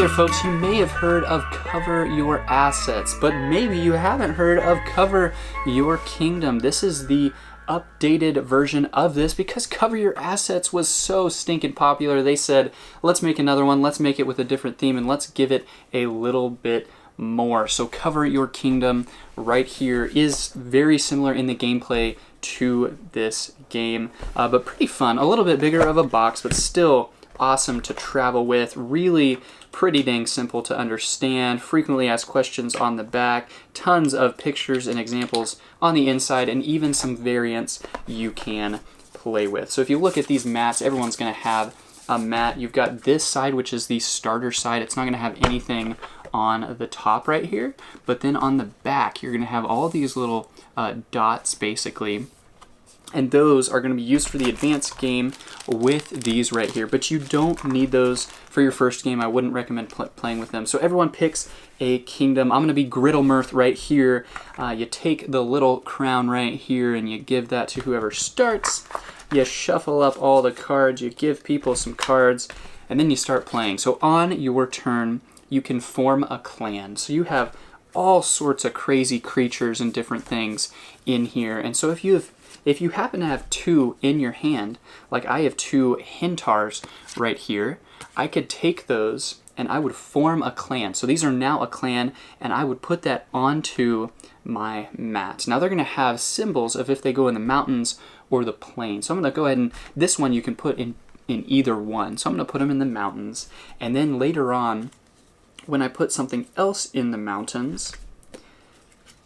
there folks, you may have heard of Cover Your Assets, but maybe you haven't heard of Cover Your Kingdom. This is the updated version of this because Cover Your Assets was so stinking popular. They said, let's make another one, let's make it with a different theme, and let's give it a little bit more. So Cover Your Kingdom right here is very similar in the gameplay to this game, but pretty fun. A little bit bigger of a box, but still awesome to travel with. Really pretty dang simple to understand. Frequently asked questions on the back, tons of pictures and examples on the inside, and even some variants you can play with. So if you look at these mats, everyone's going to have a mat. You've got this side, which is the starter side. It's not going to have anything on the top right here, but then on the back you're going to have all these little dots basically, and those are going to be used for the advanced game with these right here, but you don't need those for your first game. I wouldn't recommend playing with them. So everyone picks a kingdom. I'm going to be Griddlemirth right here. You take the little crown right here and you give that to whoever starts. You shuffle up all the cards, you give people some cards, and then you start playing. So on your turn, you can form a clan. So you have all sorts of crazy creatures and different things in here. And so if you happen to have two in your hand, like I have two Hintars right here, I could take those and I would form a clan. So these are now a clan, and I would put that onto my mat. Now they're going to have symbols of if they go in the mountains or the plains. So I'm going to go ahead and this one you can put in either one. So I'm going to put them in the mountains, and then later on, when I put something else in the mountains,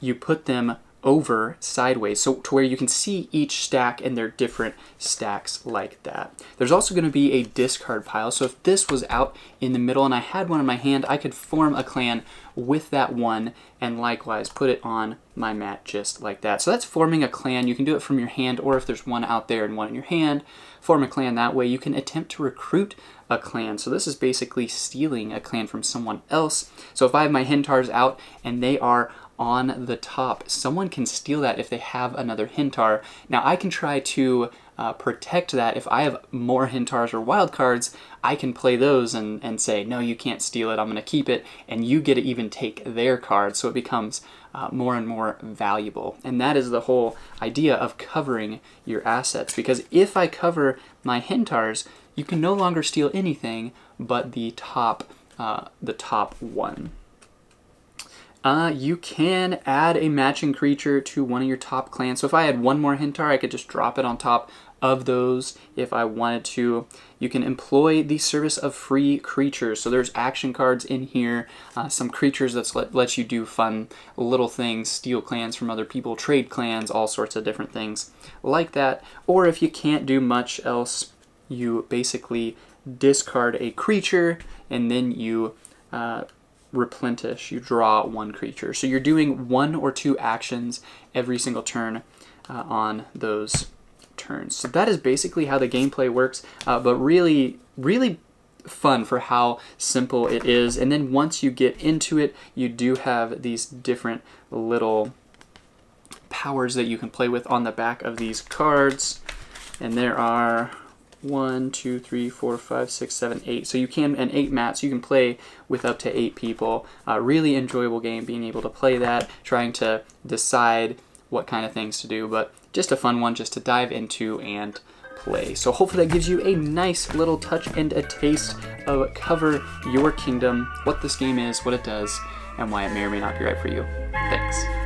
you put them over sideways, so to where you can see each stack and their different stacks like that. There's also going to be a discard pile, so if this was out in the middle and I had one in my hand, I could form a clan with that one and likewise put it on my mat just like that. So that's forming a clan. You can do it from your hand, or if there's one out there and one in your hand, form a clan that way. You can attempt to recruit a clan. So this is basically stealing a clan from someone else. So if I have my Hintars out and they are on the top, someone can steal that if they have another Hintar. Now I can try to protect that. If I have more Hintars or wild cards, I can play those and say, no, you can't steal it, I'm going to keep it, and you get to even take their cards, so it becomes more and more valuable. And that is the whole idea of covering your assets, because if I cover my Hintars, you can no longer steal anything but the top one. You can add a matching creature to one of your top clans. So if I had one more Hintar, I could just drop it on top of those if I wanted to. You can employ the service of free creatures. So there's action cards in here, some creatures that lets you do fun little things, steal clans from other people, trade clans, all sorts of different things like that. Or if you can't do much else, you basically discard a creature and then you replenish, you draw one creature. So you're doing one or two actions every single turn on those turns. So that is basically how the gameplay works, but really fun for how simple it is. And then once you get into it, you do have these different little powers that you can play with on the back of these cards, and there are 1, 2, 3, 4, 5, 6, 7, 8. So you can, and 8 mats, you can play with up to 8 people. Really enjoyable game, being able to play that, trying to decide what kind of things to do, but just a fun one just to dive into and play. So hopefully that gives you a nice little touch and a taste of Cover Your Kingdom, what this game is, what it does, and why it may or may not be right for you. Thanks.